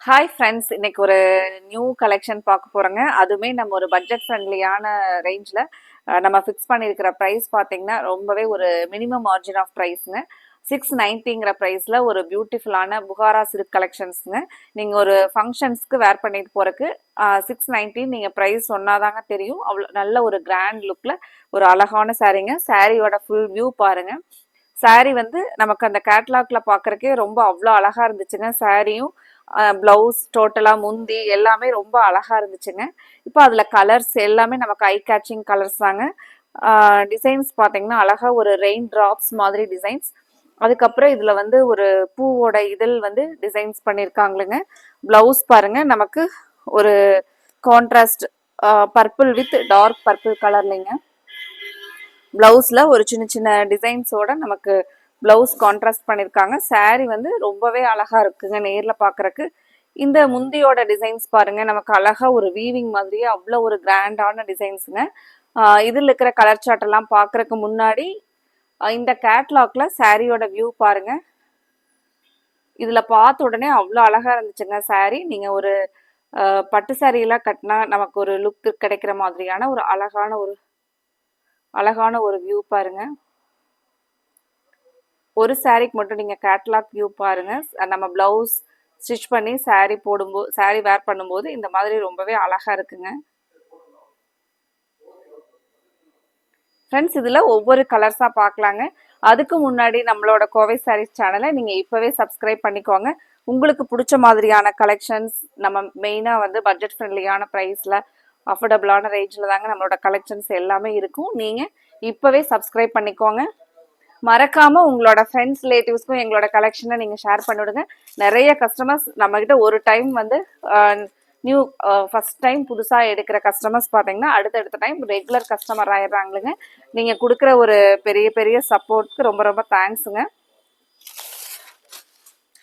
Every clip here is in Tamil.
ஹாய் ஃப்ரெண்ட்ஸ், இன்னைக்கு ஒரு நியூ கலெக்ஷன் பார்க்க போகிறோங்க. அதுவுமே நம்ம ஒரு பட்ஜெட் ஃப்ரெண்ட்லியான ரேஞ்சில் நம்ம ஃபிக்ஸ் பண்ணியிருக்கிற ப்ரைஸ் பார்த்தீங்கன்னா ரொம்பவே ஒரு மினிமம் மார்ஜின் ஆஃப் ப்ரைஸுங்க. 690ங்கிற ப்ரைஸில் ஒரு பியூட்டிஃபுல்லான புகாரா சில்க் கலெக்ஷன்ஸுங்க. நீங்கள் ஒரு ஃபங்க்ஷன்ஸ்க்கு வேர் பண்ணிட்டு போகிறக்கு 690 நீங்கள் ப்ரைஸ் சொன்னாதாங்க தெரியும். அவ்வளோ நல்ல ஒரு கிராண்ட் லுக்கில் ஒரு அழகான சாரீங்க. சாரியோட ஃபுல் வியூ பாருங்கள். சாரி வந்து நமக்கு அந்த கேட்லாக்ல பார்க்குறக்கே ரொம்ப அவ்வளோ அழகாக இருந்துச்சுங்க. சாரியும் ப்ளவுஸ் டோட்டலாக முந்தி எல்லாமே ரொம்ப அழகாக இருந்துச்சுங்க. இப்போ அதில் கலர்ஸ் எல்லாமே நமக்கு ஐ கேட்சிங் கலர்ஸ் தாங்க. டிசைன்ஸ் பார்த்தீங்கன்னா அழகாக ஒரு ரெயின் ட்ராப்ஸ் மாதிரி டிசைன்ஸ். அதுக்கப்புறம் இதில் வந்து ஒரு பூவோட இதழ் வந்து டிசைன்ஸ் பண்ணியிருக்காங்களுங்க. ப்ளவுஸ் பாருங்க, நமக்கு ஒரு contrast purple with dark purple கலர்லைங்க. ப்ளவுஸில் ஒரு சின்ன சின்ன டிசைன்ஸோட நமக்கு ப்ளவுஸ் கான்ட்ராஸ்ட் பண்ணியிருக்காங்க. சாரீ வந்து ரொம்பவே அழகாக இருக்குங்க நேரில் பார்க்குறக்கு. இந்த முந்தியோட டிசைன்ஸ் பாருங்க, நமக்கு அழகாக ஒரு வீவிங் மாதிரியே அவ்வளோ ஒரு கிராண்டான டிசைன்ஸுங்க. இதில் இருக்கிற கலர் சார்ட் எல்லாம் பார்க்குறக்கு முன்னாடி இந்த கேட்லாக்ல சாரியோட வியூ பாருங்க. இதில் பார்த்த உடனே அவ்வளோ அழகாக இருந்துச்சுங்க சாரீ. நீங்கள் ஒரு பட்டு சாரியெல்லாம் கட்டினா நமக்கு ஒரு லுக் கிடைக்கிற மாதிரியான ஒரு அழகான ஒரு வியூ பாருங்க. ஒரு சாரீக்கு மட்டும் நீங்கள் கேட்லாக் வியூ பாருங்க. நம்ம பிளவுஸ் ஸ்டிச் பண்ணி சாரீ வேர் பண்ணும்போது இந்த மாதிரி ரொம்பவே அழகா இருக்குங்க. ஃப்ரெண்ட்ஸ், இதில் ஒவ்வொரு கலர்ஸாக பார்க்கலாங்க. அதுக்கு முன்னாடி நம்மளோட கோவை சாரீஸ் சேனலை நீங்கள் இப்போவே சப்ஸ்கிரைப் பண்ணிக்கோங்க. உங்களுக்கு பிடிச்ச மாதிரியான கலெக்ஷன்ஸ் நம்ம மெயினாக வந்து பட்ஜெட் ஃப்ரெண்ட்லியான ப்ரைஸில் அஃபோர்டபுளான ரேஞ்சில் தாங்க நம்மளோட கலெக்ஷன்ஸ் எல்லாமே இருக்கும். நீங்கள் இப்போவே சப்ஸ்கிரைப் பண்ணிக்கோங்க. மறக்காம உங்களோட ஃப்ரெண்ட்ஸ் ரிலேட்டிவ்ஸ்க்கும் எங்களோட கலெக்ஷனை நீங்கள் ஷேர் பண்ணிவிடுங்க. நிறைய கஸ்டமர்ஸ் நம்மக்கிட்ட ஒரு டைம் வந்து ஃபர்ஸ்ட் டைம் புதுசாக எடுக்கிற கஸ்டமர்ஸ் பார்த்தீங்கன்னா அடுத்தடுத்த டைம் ரெகுலர் கஸ்டமர் ஆயிடுறாங்களுங்க. நீங்கள் கொடுக்குற ஒரு பெரிய பெரிய சப்போர்ட்க்கு ரொம்ப ரொம்ப தேங்க்ஸுங்க.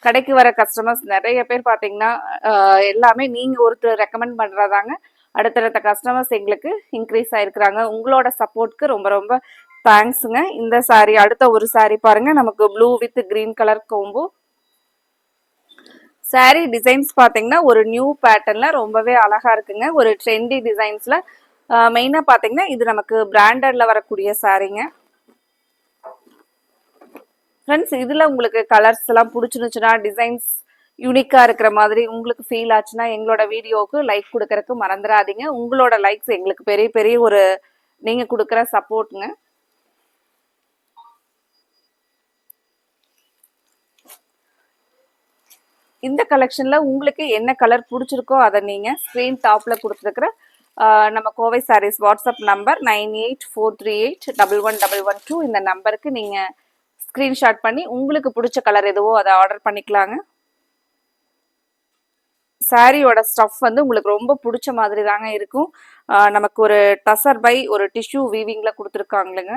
கடைக்கு வர கஸ்டமர்ஸ் நிறைய பேர் பார்த்தீங்கன்னா எல்லாமே நீங்கள் ஒருத்தர் ரெக்கமெண்ட் பண்ணுறதாங்க அடுத்தடுத்த கஸ்டமர்ஸ் எங்களுக்கு இன்க்ரீஸ் ஆகிருக்கிறாங்க. உங்களோட சப்போர்ட்க்கு ரொம்ப ரொம்ப தேங்க்ஸுங்க. இந்த சாரீ, அடுத்த ஒரு சாரீ பாருங்க, நமக்கு blue with green colour combo sari. Designs பார்த்தீங்கன்னா ஒரு நியூ பேட்டர்ன்ல ரொம்பவே அழகா இருக்குங்க. ஒரு ட்ரெண்டி டிசைன்ஸ்ல மெயினாக பார்த்தீங்கன்னா இது நமக்கு பிராண்டட்ல வரக்கூடிய சாரீங்க. ஃப்ரெண்ட்ஸ், இதில் உங்களுக்கு கலர்ஸ் எல்லாம் பிடிச்சிருந்துச்சுன்னா, டிசைன்ஸ் யூனிக்காக இருக்கிற மாதிரி உங்களுக்கு ஃபீல் ஆச்சுன்னா எங்களோட வீடியோவுக்கு லைக் கொடுக்கறதுக்கு மறந்துடாதீங்க. உங்களோட லைக்ஸ் எங்களுக்கு பெரிய பெரிய ஒரு நீங்கள் கொடுக்குற சப்போர்ட்டுங்க. இந்த கலெக்ஷனில் உங்களுக்கு என்ன கலர் பிடிச்சிருக்கோ அதை நீங்கள் ஸ்க்ரீன் டாப்பில் கொடுத்துருக்குற நம்ம கோவை சாரீஸ் வாட்ஸ்அப் நம்பர் 9843811112 இந்த நம்பருக்கு நீங்கள் ஸ்க்ரீன்ஷாட் பண்ணி உங்களுக்கு பிடிச்ச கலர் எதுவோ அதை ஆர்டர் பண்ணிக்கலாங்க. சாரியோட ஸ்டஃப் வந்து உங்களுக்கு ரொம்ப பிடிச்ச மாதிரி தாங்க இருக்கும். நமக்கு ஒரு டசர் பை ஒரு டிஷ்யூ வீவிங்கில் கொடுத்துருக்காங்களுங்க.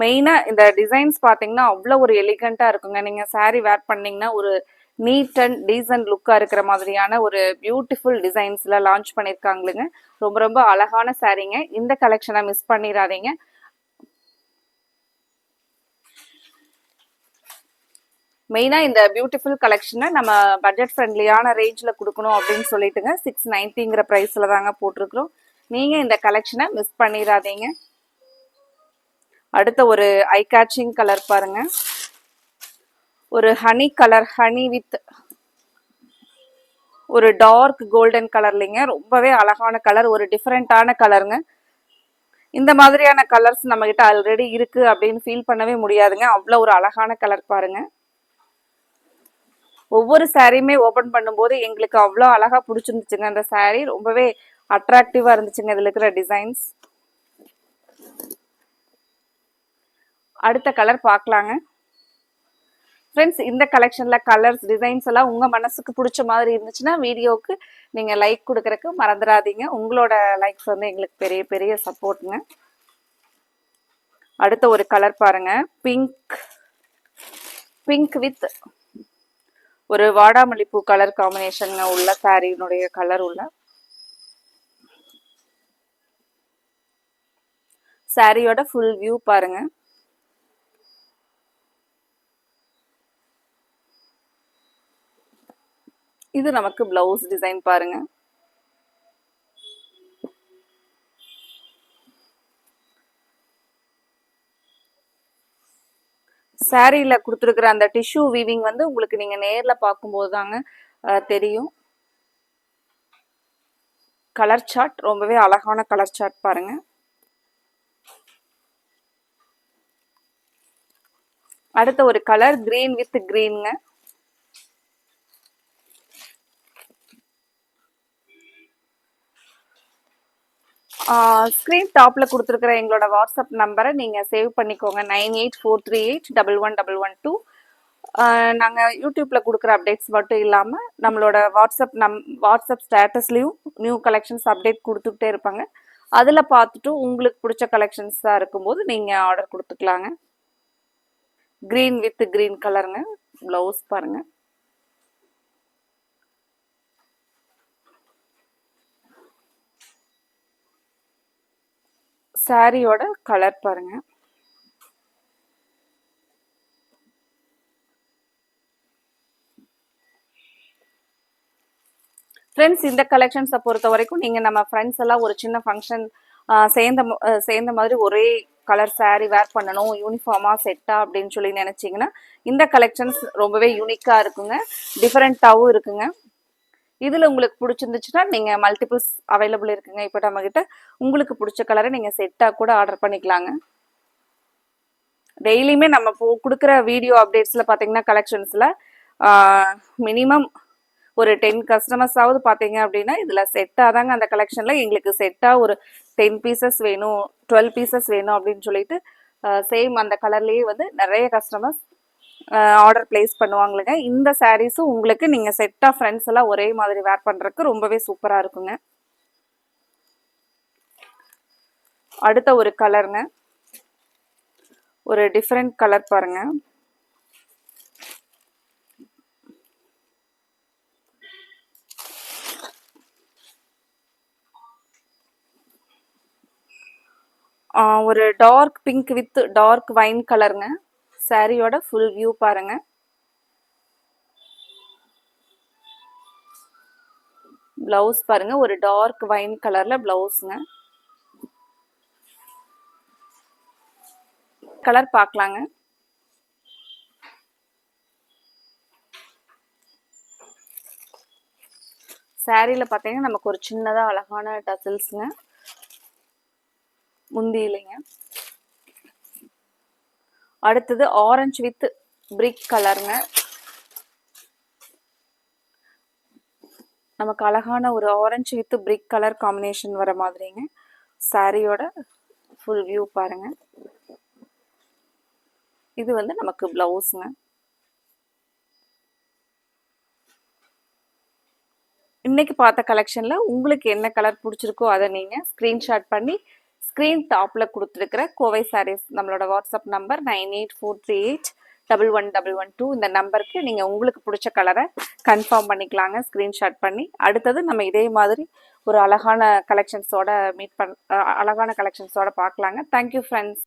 மெயினாக இந்த டிசைன்ஸ் பார்த்தீங்கன்னா அவ்வளோ ஒரு எலிகண்ட்டாக இருக்குங்க. நீங்கள் சாரீ வேர் பண்ணிங்கன்னா ஒரு நீட் அண்ட் டீசன்ட் லுக்காக இருக்கிற மாதிரியான ஒரு பியூட்டிஃபுல் டிசைன்ஸில் லான்ச் பண்ணியிருக்காங்களுங்க. ரொம்ப ரொம்ப அழகான சாரீங்க. இந்த கலெக்ஷனை மிஸ் பண்ணிடாதீங்க. மெயினாக இந்த பியூட்டிஃபுல் கலெக்ஷனை நம்ம பட்ஜெட் ஃப்ரெண்ட்லியான ரேஞ்சில் கொடுக்கணும் அப்படின்னு சொல்லிட்டுங்க 690ங்கிற ப்ரைஸில் தாங்க போட்டிருக்கிறோம். நீங்கள் இந்த கலெக்ஷனை மிஸ் பண்ணிடாதீங்க. அடுத்த ஒரு ஐ கேட்சிங் கலர் பாருங்க, ஒரு ஹனி கலர், ஹனி வித் ஒரு டார்க் கோல்டன் கலர்லிங்க. ரொம்பவே அழகான கலர், ஒரு டிஃப்ரெண்டான கலருங்க. இந்த மாதிரியான கலர்ஸ் நம்ம கிட்ட ஆல்ரெடி இருக்கு அப்படின்னு ஃபீல் பண்ணவே முடியாதுங்க. அவ்வளோ ஒரு அழகான கலர் பாருங்க. ஒவ்வொரு சாரியுமே ஓப்பன் பண்ணும்போது எங்களுக்கு அவ்வளோ அழகா பிடிச்சிருந்துச்சுங்க. அந்த சாரீ ரொம்பவே அட்ராக்டிவா இருந்துச்சுங்க இதில் இருக்கிற டிசைன்ஸ். அடுத்த கலர் பார்க்கலாங்க. ஃப்ரெண்ட்ஸ், இந்த கலெக்ஷனில் கலர்ஸ் டிசைன்ஸ் எல்லாம் உங்கள் மனசுக்கு பிடிச்ச மாதிரி இருந்துச்சுன்னா வீடியோவுக்கு நீங்கள் லைக் கொடுக்குறக்கு மறந்துடாதீங்க. உங்களோட லைக்ஸ் வந்து எங்களுக்கு பெரிய பெரிய சப்போர்ட்டுங்க. அடுத்த ஒரு கலர் பாருங்க, பிங்க் வித் ஒரு வாடாமல்லிப்பூ கலர் காம்பினேஷன் உள்ள சாரியினுடைய கலர் உள்ள சாரியோட ஃபுல் வியூ பாருங்க. இது நமக்கு பிளவுஸ் டிசைன் பாருங்க. சாரியில கொடுத்துருக்குற அந்த டிஷ்யூ வீவிங் வந்து உங்களுக்கு நீங்க நேர்ல பார்க்கும்போது தாங்க தெரியும். கலர் சார்ட் ரொம்பவே அழகான கலர் சார்ட் பாருங்க. அடுத்த ஒரு கலர் கிரீன் வித் கிரீனுங்க. ஸ்க்ரீன் டாப்பில் கொடுத்துருக்குற எங்களோட வாட்ஸ்அப் நம்பரை நீங்கள் சேவ் பண்ணிக்கோங்க. 9843811112. நாங்கள் யூடியூப்பில் கொடுக்குற அப்டேட்ஸ் மட்டும் இல்லாமல் நம்மளோட வாட்ஸ்அப் ஸ்டேட்டஸ்லேயும் நியூ கலெக்ஷன்ஸ் அப்டேட் கொடுத்துக்கிட்டே இருப்பாங்க. அதில் பார்த்துட்டு உங்களுக்கு பிடிச்ச கலெக்ஷன்ஸாக இருக்கும்போது நீங்கள் ஆர்டர் கொடுத்துக்கலாங்க. கிரீன் வித் கிரீன் கலருங்க. ப்ளவுஸ் பாருங்கள். சாரியோட கலர் பாருங்க. ஃப்ரெண்ட்ஸ், இந்த கலெக்ஷன்ஸை பொறுத்த வரைக்கும் நீங்கள் நம்ம ஃப்ரெண்ட்ஸ் எல்லாம் ஒரு சின்ன ஃபங்க்ஷன் சேர்ந்த மாதிரி ஒரே கலர் சாரீ வேர் பண்ணணும், யூனிஃபார்மாக செட்டாக அப்படின்னு சொல்லி நினச்சிங்கன்னா இந்த கலெக்ஷன்ஸ் ரொம்பவே யூனிக்காக இருக்குங்க. டிஃப்ரெண்ட்டாகவும் இருக்குங்க. இதில் உங்களுக்கு பிடிச்சிருந்துச்சுன்னா நீங்கள் மல்டிபிள்ஸ் அவைலபிள் இருக்குங்க. இப்போ நம்மக்கிட்ட உங்களுக்கு பிடிச்ச கலரை நீங்கள் செட்டாக கூட ஆர்டர் பண்ணிக்கலாங்க. டெய்லியுமே நம்ம கொடுக்குற வீடியோ அப்டேட்ஸில் பார்த்தீங்கன்னா கலெக்ஷன்ஸில் மினிமம் ஒரு 10 கஸ்டமர்ஸாவது பார்த்தீங்க அப்படின்னா இதில் செட்டாக தாங்க அந்த கலெக்ஷனில் எங்களுக்கு செட்டாக ஒரு 10 பீசஸ் வேணும், 12 பீசஸ் வேணும் அப்படின்னு சொல்லிட்டு சேம் அந்த கலர்லேயே வந்து நிறைய கஸ்டமர்ஸ் ஆர்டர் பிளேஸ் பண்ணுவாங்களுங்க. இந்த சாரீஸும் உங்களுக்கு நீங்கள் செட்டாக ஃப்ரெண்ட்ஸ் எல்லாம் ஒரே மாதிரி வேர் பண்ணுறதுக்கு ரொம்பவே சூப்பராக இருக்குங்க. அடுத்த ஒரு கலருங்க. ஒரு டிஃப்ரெண்ட் கலர் பாருங்க. ஒரு dark pink with dark wine கலருங்க. சாரியோட ஃபுல் வியூ பாருங்க. பிளவுஸ் பாருங்க. ஒரு டார்க் வைன் கலர்ல பிளவுஸ்ங்க. கலர் பார்க்கலாங்க. சாரியில பார்த்தீங்கன்னா நமக்கு ஒரு சின்னதாக அழகான டசில்ஸுங்க. முந்தி இல்லைங்க. அடுத்தது ஆரஞ்சு வித் பிரிக் கலருங்க. நமக்கு அழகான ஒரு orange with brick colour combination வர மாதிரிங்க. சாரியோட ஃபுல் வியூ பாருங்க. இது வந்து நமக்கு பிளவுஸுங்க. இன்னைக்கு பார்த்த கலெக்ஷன்ல உங்களுக்கு என்ன கலர் பிடிச்சிருக்கோ அதை நீங்க ஸ்கிரீன்ஷாட் பண்ணி ஸ்கிரீன் டாப்ல கொடுத்துருக்கிற கோவை சாரீஸ் நம்மளோட வாட்ஸ்அப் நம்பர் 9843811112 இந்த நம்பருக்கு நீங்க உங்களுக்கு பிடிச்ச கலரை கன்ஃபார்ம் பண்ணிக்கலாங்க ஸ்கிரீன்ஷாட் பண்ணி. அடுத்தது நம்ம இதே மாதிரி ஒரு அழகான கலெக்ஷன்ஸோட பார்க்கலாங்க. Thank you friends.